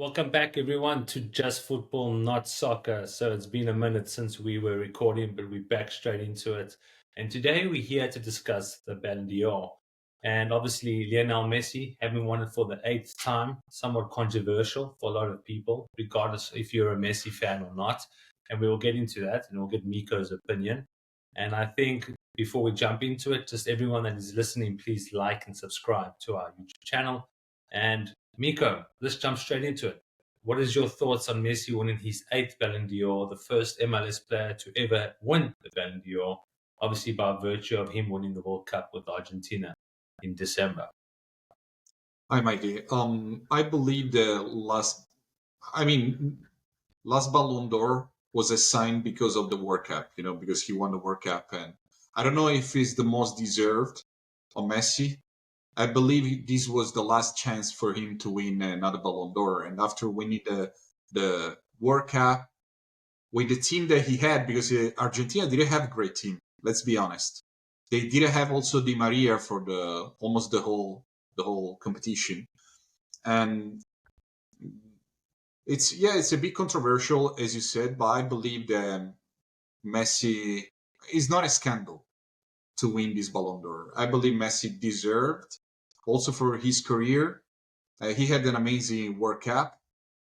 Welcome back, everyone, to Just Football, Not Soccer. So it's been a minute since we were recording, but we're back straight into it. And today we're here to discuss the Ballon d'Or. And obviously, Lionel Messi, having won it for the eighth time, somewhat controversial for a lot of people, regardless if you're a Messi fan or not. And we will get into that, and we'll get Mico's opinion. And I think before we jump into it, just everyone that is listening, please like and subscribe to our YouTube channel. And Mico, let's jump straight into it. What is your thoughts on Messi winning his eighth Ballon d'Or, the first MLS player to ever win the Ballon d'Or, obviously by virtue of him winning the World Cup with Argentina in December? Hi, Mikey. I believe last Ballon d'Or was assigned because of the World Cup, because he won the World Cup. And I don't know if it's the most deserved of Messi. I believe this was the last chance for him to win another Ballon d'Or. And after winning the World Cup with the team that he had, because Argentina didn't have a great team, let's be honest. They didn't have also Di Maria for almost the whole competition. And it's a bit controversial, as you said, but I believe that Messi is not a scandal to win this Ballon d'Or. I believe Messi deserved, also for his career. He had an amazing World Cup.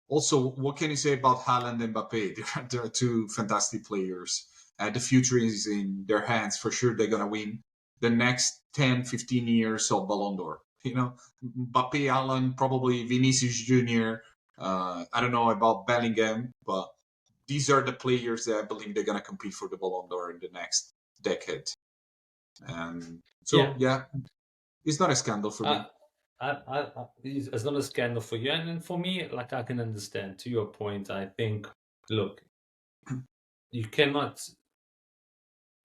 Also, what can you say about Haaland and Mbappe? They're two fantastic players. The future is in their hands. For sure, they're going to win the next 10, 15 years of Ballon d'Or. Mbappe, Haaland, probably Vinicius Jr. I don't know about Bellingham, but these are the players that I believe they're going to compete for the Ballon d'Or in the next decade. And so, yeah it's not a scandal for me. It's not a scandal for you. And for me, like I can understand, to your point, I think, look, you cannot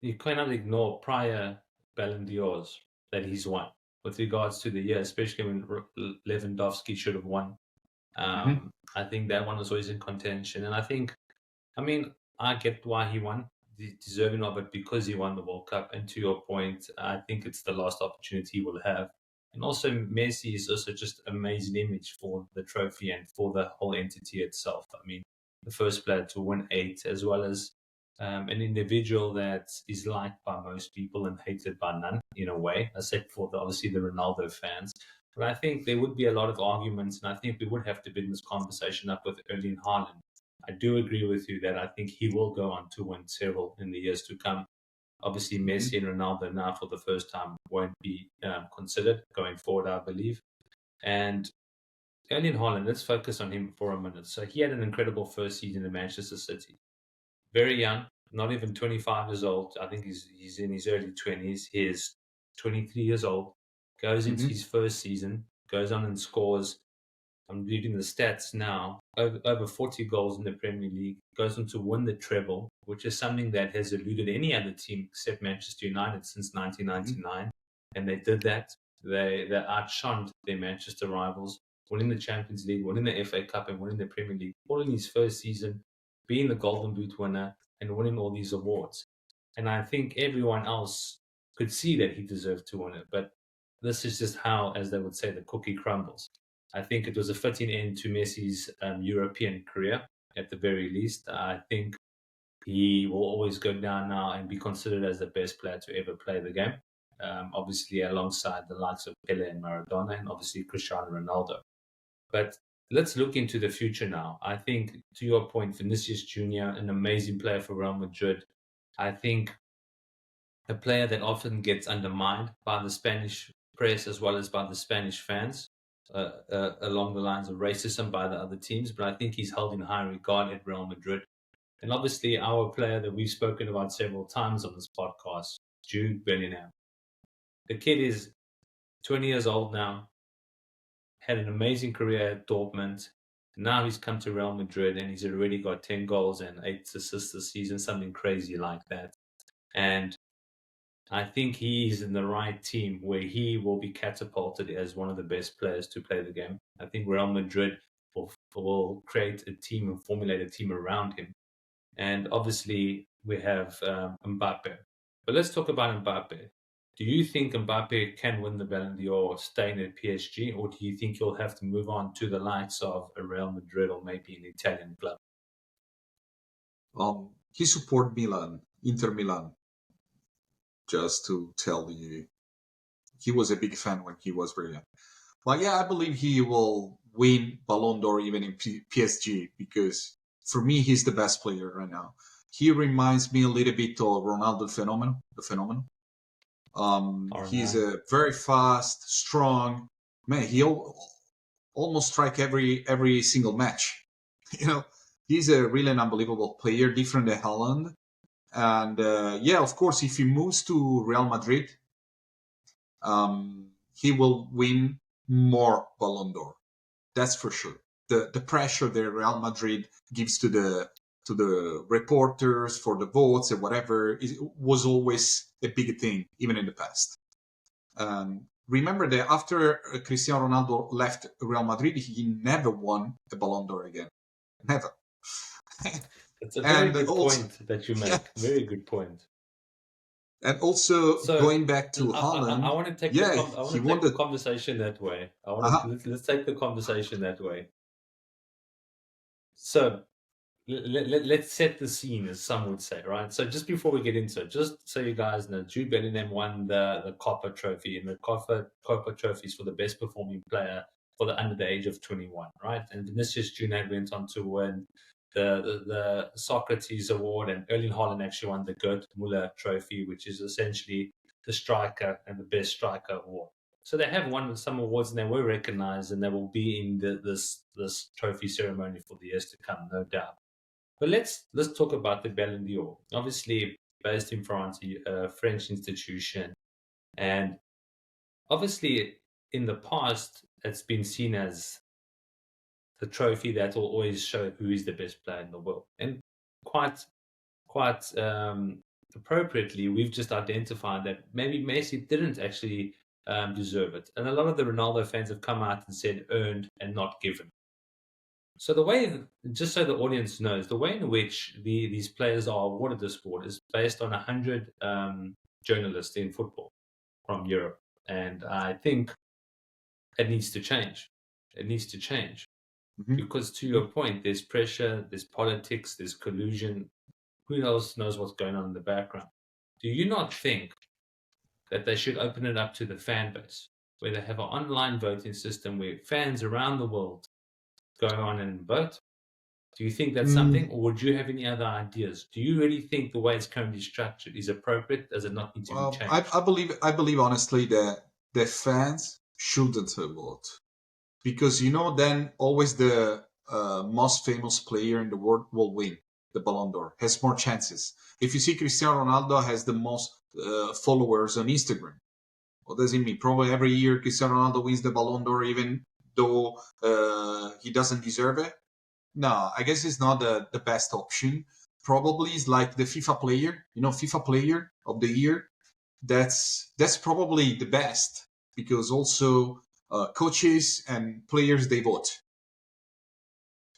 ignore prior Ballon d'Ors that he's won with regards to the year, especially when Lewandowski should have won. I think that one was always in contention. And I get why he won, deserving of it because he won the World Cup. And to your point, I think it's the last opportunity he will have. And also, Messi is also just an amazing image for the trophy and for the whole entity itself. I mean, the first player to win 8, as well as an individual that is liked by most people and hated by none, in a way, except for obviously the Ronaldo fans. But I think there would be a lot of arguments, and I think we would have to bring this conversation up with Erling Haaland. I do agree with you that I think he will go on to win several in the years to come. Obviously, Messi and Ronaldo now for the first time won't be considered going forward, I believe. And Erling Haaland, let's focus on him for a minute. So he had an incredible first season in Manchester City. Very young, not even 25 years old. I think he's in his early 20s. He is 23 years old, goes into his first season, goes on and scores. I'm reading the stats now. Over 40 goals in the Premier League. Goes on to win the treble, which is something that has eluded any other team except Manchester United since 1999. And they did that. They outshined their Manchester rivals, winning the Champions League, winning the FA Cup, and winning the Premier League, all in his first season, being the Golden Boot winner, and winning all these awards. And I think everyone else could see that he deserved to win it. But this is just how, as they would say, the cookie crumbles. I think it was a fitting end to Messi's European career, at the very least. I think he will always go down now and be considered as the best player to ever play the game, obviously alongside the likes of Pele and Maradona and obviously Cristiano Ronaldo. But let's look into the future now. I think, to your point, Vinicius Jr., an amazing player for Real Madrid. I think a player that often gets undermined by the Spanish press as well as by the Spanish fans, along the lines of racism by the other teams. But I think he's held in high regard at Real Madrid. And obviously, our player that we've spoken about several times on this podcast, Jude Bellingham. The kid is 20 years old now, had an amazing career at Dortmund. Now he's come to Real Madrid and he's already got 10 goals and 8 assists this season, something crazy like that. And I think he's in the right team where he will be catapulted as one of the best players to play the game. I think Real Madrid will create a team and formulate a team around him. And obviously, we have Mbappe. But let's talk about Mbappe. Do you think Mbappe can win the Ballon d'Or staying at PSG, or do you think he'll have to move on to the likes of a Real Madrid or maybe an Italian club? He support Milan, Inter Milan. Just to tell you, he was a big fan when he was very young. But yeah, I believe he will win Ballon d'Or even in PSG because for me he's the best player right now. He reminds me a little bit of Ronaldo the phenomenon. He's a very fast, strong man. He almost strike every single match. You know, he's a really an unbelievable player, different than Haaland. And yeah, of course, if he moves to Real Madrid, he will win more Ballon d'Or. That's for sure. The pressure that Real Madrid gives to the reporters for the votes and whatever was always a big thing, even in the past. Remember that after Cristiano Ronaldo left Real Madrid, he never won a Ballon d'Or again. Never. It's a very good point that you make. Yeah. Very good point. And also going back to Haaland, I want to take the conversation that way. Let's take the conversation that way. So let's set the scene, as some would say, right? So just before we get into it, just so you guys know, Jude Bellingham won the Copa Trophy, and the Copa Trophy is for the best performing player for the under the age of 21, right? And Vinicius Junior went on to win the Socrates Award, and Erling Haaland actually won the Gert Muller Trophy, which is essentially the striker and the best striker award. So they have won some awards, and they were recognized, and they will be in this trophy ceremony for the years to come, no doubt. But let's talk about the Ballon d'Or. Obviously, based in France, a French institution, and obviously in the past, it's been seen as the trophy that will always show who is the best player in the world. And quite appropriately, we've just identified that maybe Messi didn't actually deserve it. And a lot of the Ronaldo fans have come out and said earned and not given. So the way, just so the audience knows, the way in which these players are awarded this award is based on 100 journalists in football from Europe. And I think it needs to change. It needs to change. Because to your point, there's pressure, there's politics, there's collusion. Who else knows what's going on in the background? Do you not think that they should open it up to the fan base, where they have an online voting system where fans around the world go on and vote? Do you think that's something, or would you have any other ideas? Do you really think the way it's currently structured is appropriate? Does it not need to be changed? I believe honestly that the fans shouldn't vote. Because, then always the most famous player in the world will win the Ballon d'Or, has more chances. If you see Cristiano Ronaldo has the most followers on Instagram, what does it mean? Probably every year Cristiano Ronaldo wins the Ballon d'Or even though he doesn't deserve it. No, I guess it's not the best option. Probably it's like the FIFA player, FIFA player of the year. That's probably the best, because also coaches and players, they vote.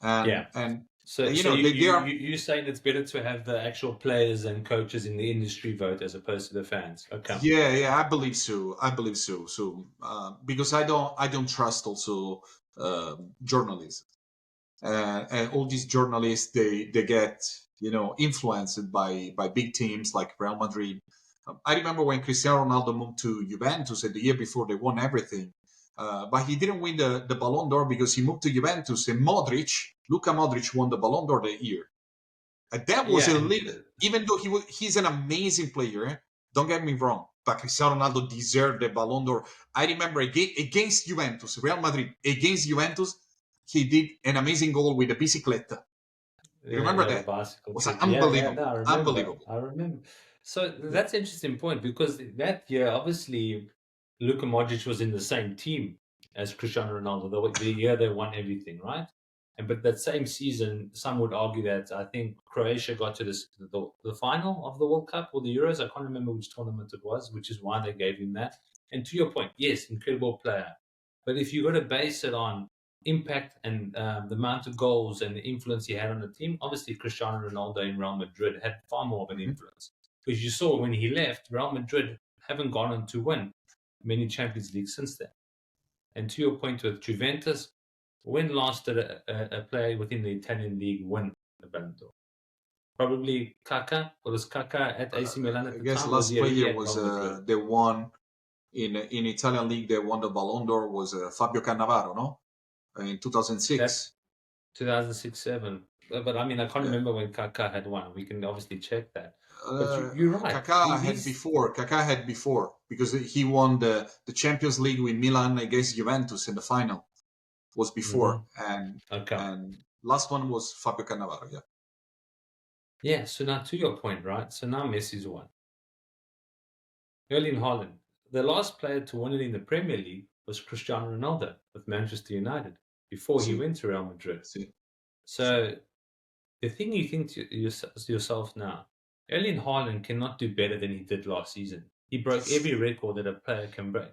And so you're saying it's better to have the actual players and coaches in the industry vote as opposed to the fans? Okay. Yeah, I believe so. So because I don't trust also journalism, and all these journalists they get influenced by big teams like Real Madrid. I remember when Cristiano Ronaldo moved to Juventus, and the year before they won everything. But he didn't win the Ballon d'Or because he moved to Juventus, and Luka Modric won the Ballon d'Or that year. And that was a little, even though he's an amazing player, don't get me wrong, but Cristiano Ronaldo deserved the Ballon d'Or. I remember against Juventus, Real Madrid, against Juventus, he did an amazing goal with the bicicletta. Remember that? It was unbelievable. Unbelievable. I remember. So that's an interesting point, because that year, obviously, Luka Modric was in the same team as Cristiano Ronaldo. The year they won everything, right? But that same season, some would argue that I think Croatia got to the final of the World Cup or the Euros. I can't remember which tournament it was, which is why they gave him that. And to your point, yes, incredible player. But if you're going to base it on impact and the amount of goals and the influence he had on the team, obviously Cristiano Ronaldo in Real Madrid had far more of an influence. Because you saw when he left, Real Madrid haven't gone on to win many Champions Leagues since then. And to your point with Juventus, when last did a player within the Italian league win the Ballon d'Or? Probably Kaká. Or was Kaká at AC Milan at I the guess time? Was last he already player at was Real Madrid? the one in Italian league that won the Ballon d'Or was Fabio Cannavaro, no? In That 2006. 2006-7. But I mean, I can't Yeah. remember when Kaká had won. We can obviously check that. But you're right. Kaká had before because he won the Champions League with Milan against Juventus in the final. Was before, Okay. and last one was Fabio Cannavaro. Yeah. Yeah. So now to your point, right? So now Messi's won. Erling Haaland, the last player to win it in the Premier League was Cristiano Ronaldo with Manchester United before he See, went to Real Madrid. see. So the thing you think to yourself now, Erling Haaland cannot do better than he did last season. He broke every record that a player can break.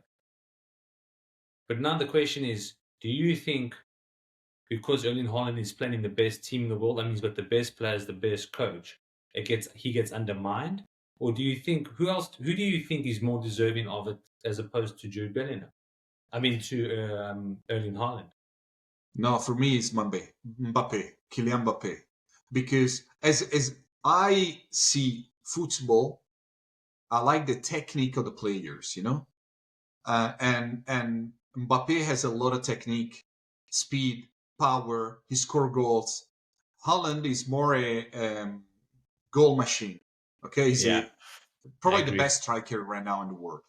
But now the question is, do you think because Erling Haaland is playing in the best team in the world, and he's got the best players, the best coach, he gets undermined? Or do you think who do you think is more deserving of it as opposed to Jude Bellingham? I mean to Erling Haaland. No, for me it's Kylian Mbappe, because as I see football, I like the technique of the players, and Mbappe has a lot of technique, speed, power. He score goals. Haaland is more a goal machine. Okay, he's probably the best striker right now in the world.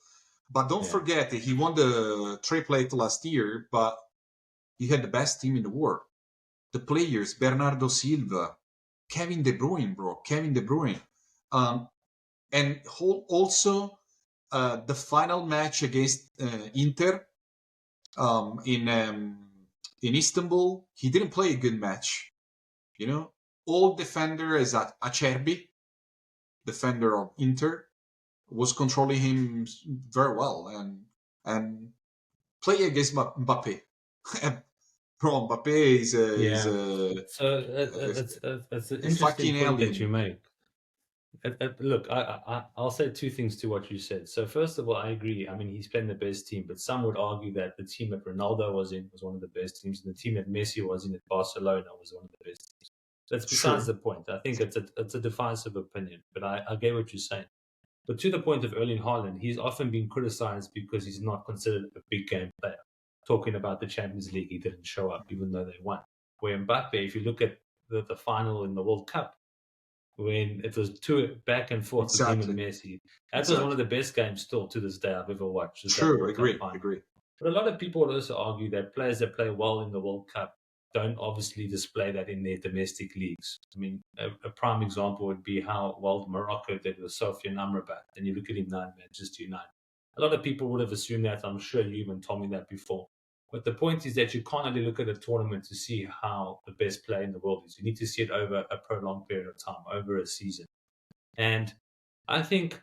But don't forget that he won the triplet last year, but he had the best team in the world. The players, Bernardo Silva, Kevin De Bruyne, Kevin De Bruyne. And also the final match against Inter in Istanbul, he didn't play a good match. All defender is Acerbi, defender of Inter, was controlling him very well and play against Mbappe. Bro, Mbappe is so it's an a interesting fucking point alien. that you make. Look, I'll say two things to what you said. So first of all, I agree. I mean, he's playing the best team, but some would argue that the team that Ronaldo was in was one of the best teams, and the team that Messi was in at Barcelona was one of the best teams. That's besides the point. I think it's a divisive opinion, but I get what you're saying. But to the point of Erling Haaland, he's often been criticized because he's not considered a big game player. Talking about the Champions League, he didn't show up even though they won. Where Mbappe, if you look at the final in the World Cup, when it was two back and forth with him and Messi, that was one of the best games still to this day I've ever watched. True, agree. But a lot of people would also argue that players that play well in the World Cup don't obviously display that in their domestic leagues. I mean, a prime example would be how well Morocco did with Sofiane Amrabat. And you look at him now in Manchester United. A lot of people would have assumed that. I'm sure you even told me that before. But the point is that you can't only look at a tournament to see how the best player in the world is. You need to see it over a prolonged period of time, over a season. And I think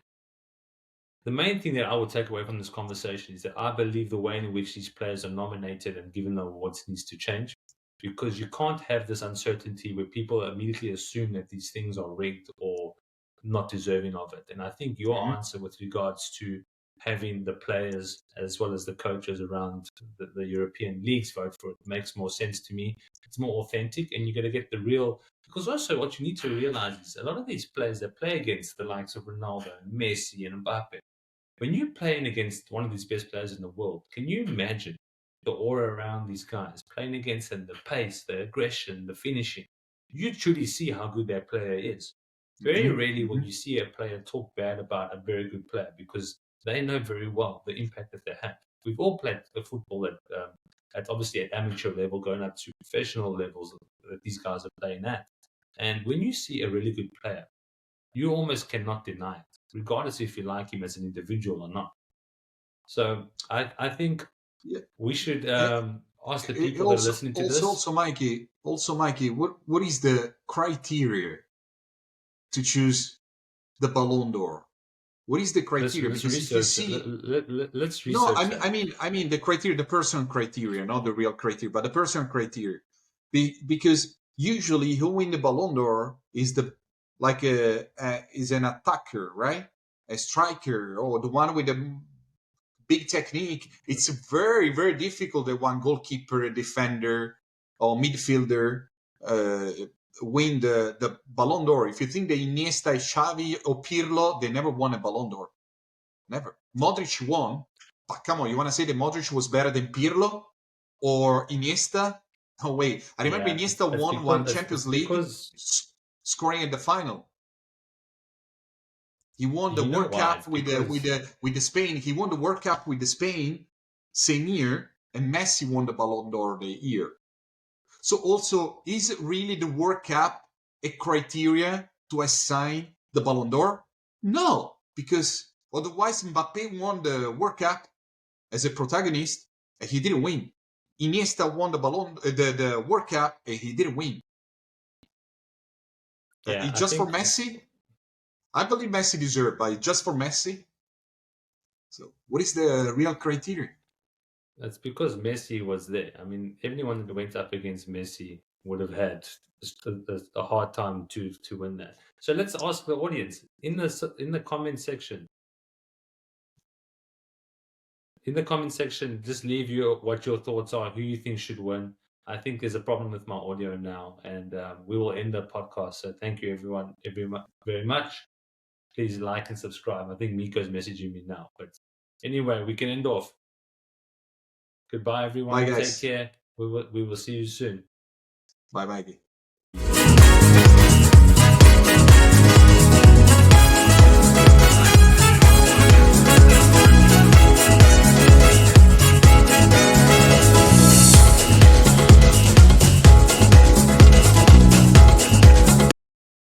the main thing that I would take away from this conversation is that I believe the way in which these players are nominated and given the awards needs to change, because you can't have this uncertainty where people immediately assume that these things are rigged or not deserving of it. And I think your answer with regards to having the players as well as the coaches around the European leagues vote for it makes more sense to me. It's more authentic, and you're going to get the real. Because also what you need to realize is a lot of these players that play against the likes of Ronaldo, Messi, and Mbappe, when you're playing against one of these best players in the world, can you imagine the aura around these guys, playing against them, the pace, the aggression, the finishing? You truly see how good that player is. Very rarely will you see a player talk bad about a very good player, because they know very well the impact that they have. We've all played football at obviously at amateur level, going up to professional levels that these guys are playing at. And when you see a really good player, you almost cannot deny it, regardless if you like him as an individual or not. So I think we should ask the people that are listening to this. Also, Mikey, what is the criteria to choose the Ballon d'Or? What is the criteria? Let's because if you see, let's research. No, I mean the criteria, the personal criteria, not the real criteria, but the personal criteria. Because usually, who win the Ballon d'Or is is an attacker, right? a striker or the one with a big technique, it's very, very difficult that one goalkeeper, a defender, or midfielder win the Ballon d'Or. If you think that Iniesta, Xavi, or Pirlo, they never won a Ballon d'Or. Never. Modric won, but come on, you want to say that Modric was better than Pirlo or Iniesta? Oh wait, I remember Iniesta won one Champions League, scoring at the final. He won the World Cup with the Spain. He won the World Cup with the Spain same year, and Messi won the Ballon d'Or the year. So also, is really the World Cup a criteria to assign the Ballon d'Or? No, because otherwise Mbappe won the World Cup as a protagonist and he didn't win. Iniesta won the World Cup and he didn't win. Yeah, just for Messi? I believe Messi deserved, but just for Messi? So what is the real criteria? That's because Messi was there. I mean, anyone that went up against Messi would have had a hard time to win that. So let's ask the audience in the comment section. In the comment section, just leave what your thoughts are, who you think should win. I think there's a problem with my audio now, and we will end the podcast. So thank you, everyone, very much. Please like and subscribe. I think Mico's messaging me now. But anyway, we can end off. Goodbye, everyone. Bye, guys. Take care. We will see you soon. Bye, Mikey.